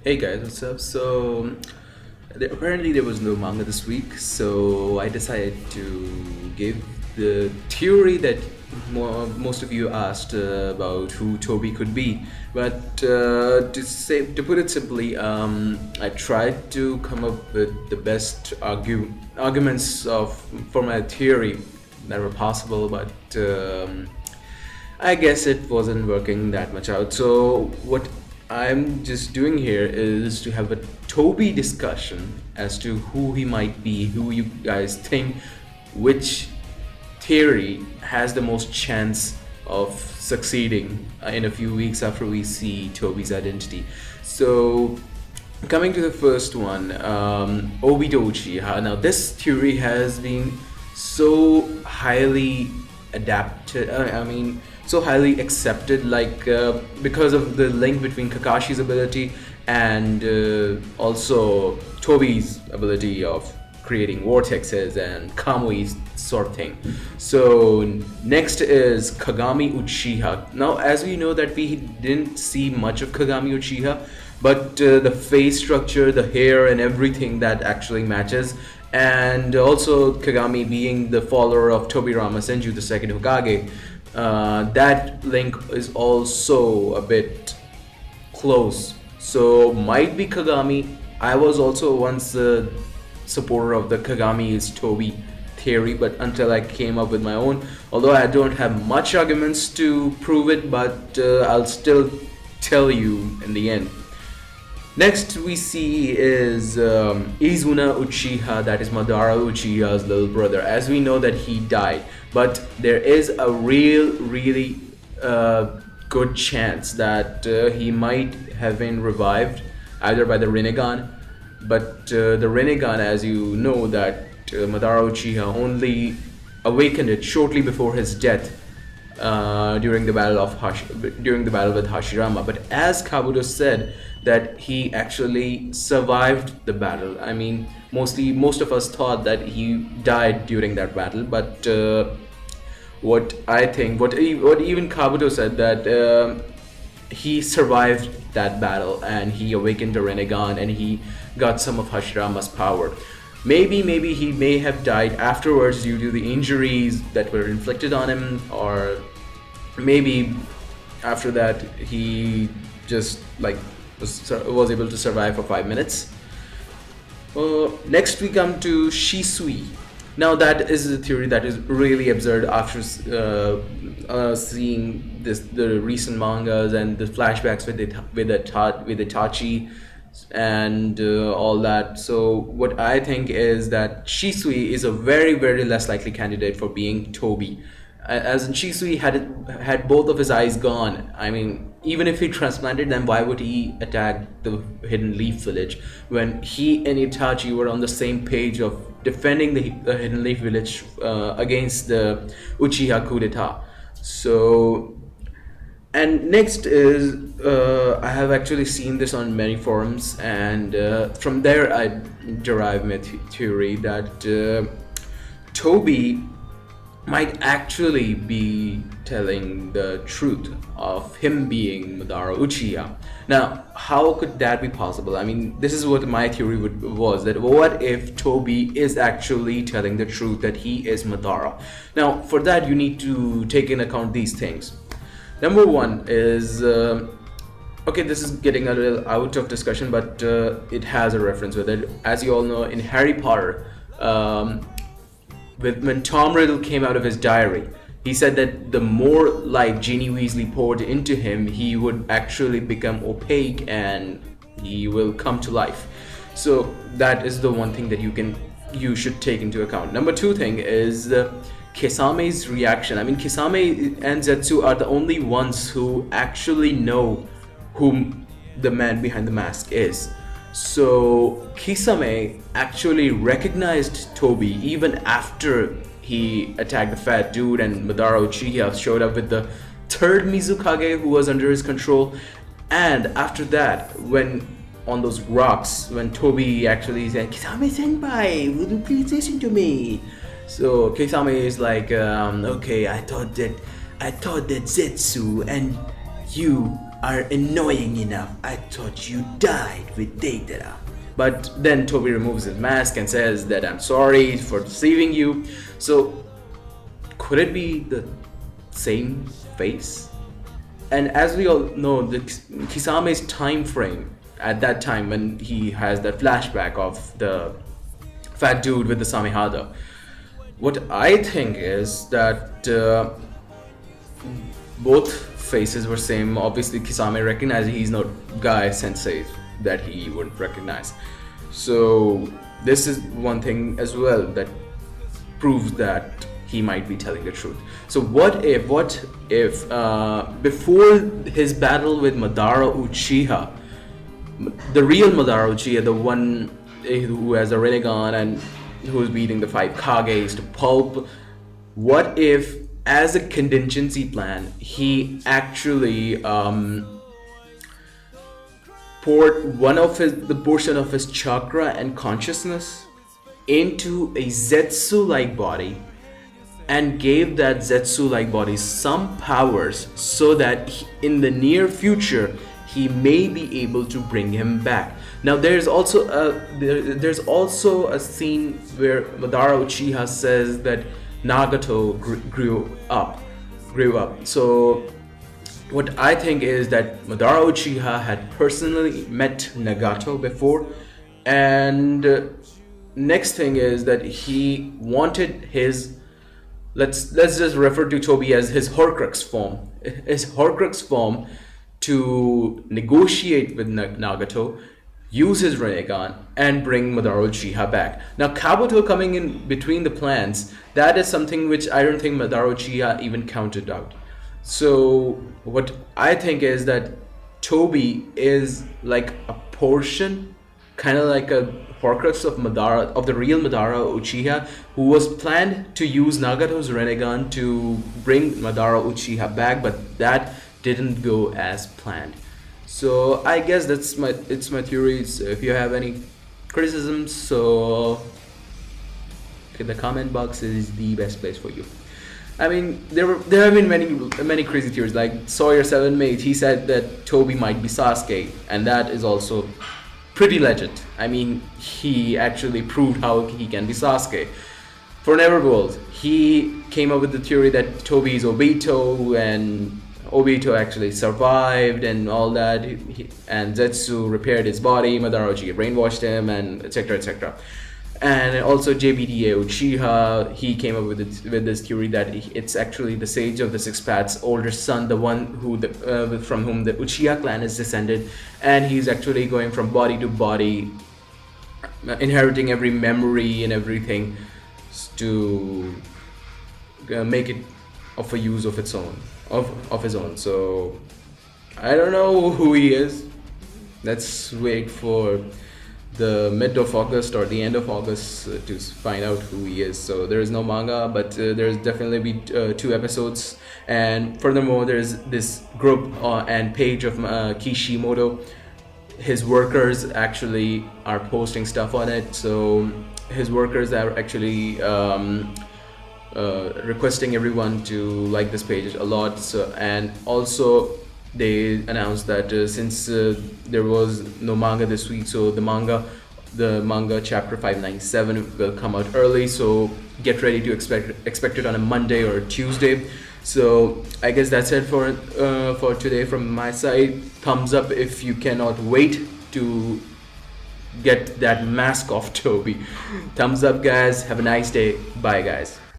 Hey guys, what's up? Apparently there was no manga this week, so I decided to give the theory that most of you asked about who Toby could be. But to put it simply, I tried to come up with the best arguments for my theory that were possible, but I guess it wasn't working that much out. So what I'm just doing here is to have a Toby discussion as to who he might be, who you guys think, which theory has the most chance of succeeding in a few weeks after we see Toby's identity. So coming to the first one, Obito Uchiha. Now this theory has been so highly adapted. So highly accepted, because of the link between Kakashi's ability and also Tobi's ability of creating vortexes and Kamui's sort of thing. So next is Kagami Uchiha. Now, as we know that we didn't see much of Kagami Uchiha, but the face structure, the hair, and everything that actually matches. And also Kagami being the follower of Tobirama Senju, the second Hokage, that link is also a bit close. So might be Kagami. I was also once a supporter of the Kagami is Tobi theory, but until I came up with my own, although I don't have much arguments to prove it, but I'll still tell you in the end. Next we see is Izuna Uchiha, that is Madara Uchiha's little brother. As we know that he died, but there is a really good chance that he might have been revived either by the Rinnegan. But the Rinnegan, as you know, that Madara Uchiha only awakened it shortly before his death during the battle with Hashirama. But as Kabuto said, that he actually survived the battle. I mean, most of us thought that he died during that battle, but what even Kabuto said, that he survived that battle and he awakened the Rinnegan and he got some of Hashirama's power. Maybe he may have died afterwards due to the injuries that were inflicted on him, or maybe after that he just was able to survive for 5 minutes. Next we come to Shisui. Now that is a theory that is really absurd after seeing the recent mangas and the flashbacks with Itachi and all that. So what I think is that Shisui is a very less likely candidate for being Tobi. As in, Shisui had both of his eyes gone. I mean, even if he transplanted them, why would he attack the Hidden Leaf Village when he and Itachi were on the same page of defending the Hidden Leaf Village against the Uchiha coup d'etat? So, and next is I have actually seen this on many forums, and from there I derive my theory that Tobi might actually be telling the truth of him being Madara Uchiha. Now, how could that be possible? I mean, this is what my theory was, that what if Tobi is actually telling the truth that he is Madara? Now, for that you need to take in account these things. Number one is, okay, this is getting a little out of discussion, but it has a reference with it. As you all know, in Harry Potter, when Tom Riddle came out of his diary, he said that the more light Ginny Weasley poured into him, he would actually become opaque and he will come to life. So that is the one thing that you should take into account. Number two thing is Kisame's reaction. I mean, Kisame and Zetsu are the only ones who actually know whom the man behind the mask is. So Kisame actually recognized Tobi even after he attacked the fat dude and Madara Uchiha showed up with the third Mizukage who was under his control. And after that, when on those rocks, when Tobi actually said, "Kisame senpai, would you please listen to me?" So Kisame is like, okay, I thought that Zetsu and you are annoying enough. I thought you died with Deidara. But then Toby removes his mask and says that I'm sorry for deceiving you. So could it be the same face? And as we all know, the Kisame's time frame at that time when he has that flashback of the fat dude with the Samihada. What I think is that both faces were same. Obviously, Kisame recognized he's not Guy Sensei that he wouldn't recognize. So this is one thing as well that proves that he might be telling the truth. So what if before his battle with Madara Uchiha, the real Madara Uchiha, the one who has a Rinnegan and who's beating the five Kages to pulp, what if as a contingency plan he actually poured the portion of his chakra and consciousness into a Zetsu-like body and gave that Zetsu-like body some powers so that in the near future he may be able to bring him back. Now there's also a scene where Madara Uchiha says that Nagato grew up. So what I think is that Madara Uchiha had personally met Nagato before, and next thing is that he wanted his, let's just refer to Tobi as his Horcrux form to negotiate with Nagato, use his Rinnegan, and bring Madara Uchiha back. Now Kabuto coming in between the plans, that is something which I don't think Madara Uchiha even counted out. So what I think is that Tobi is like a portion, kind of like a Horcrux of the real Madara Uchiha, who was planned to use Nagato's Rinnegan to bring Madara Uchiha back, but that didn't go as planned. So I guess it's my theories. If you have any criticisms, so the comment box is the best place for you. I mean, there have been many crazy theories. Like Sawyer7mate, he said that Tobi might be Sasuke, and that is also pretty legend. I mean, he actually proved how he can be Sasuke. For Neverworld, he came up with the theory that Tobi is Obito, and Obito actually survived and all that, and Zetsu repaired his body, Madara Uchiha brainwashed him, and etc, etc. And also JBDA Uchiha, he came up with this theory that it's actually the Sage of the Six Paths' older son, the one from whom the Uchiha clan is descended, and he's actually going from body to body, inheriting every memory and everything to make it of a use of its own. Of his own. So I don't know who he is. Let's wait for the mid of August or the end of August to find out who he is. So there is no manga, but there's definitely be 2 episodes, and furthermore there's this group and page of Kishimoto. His workers actually are posting stuff on it, so his workers are actually requesting everyone to like this page a lot. So, and also they announced that since there was no manga this week, so the manga chapter 597 will come out early, so get ready to expect it on a Monday or Tuesday. So I guess that's it for today from my side. Thumbs up if you cannot wait to get that mask off Tobi. Thumbs up guys, have a nice day, bye guys.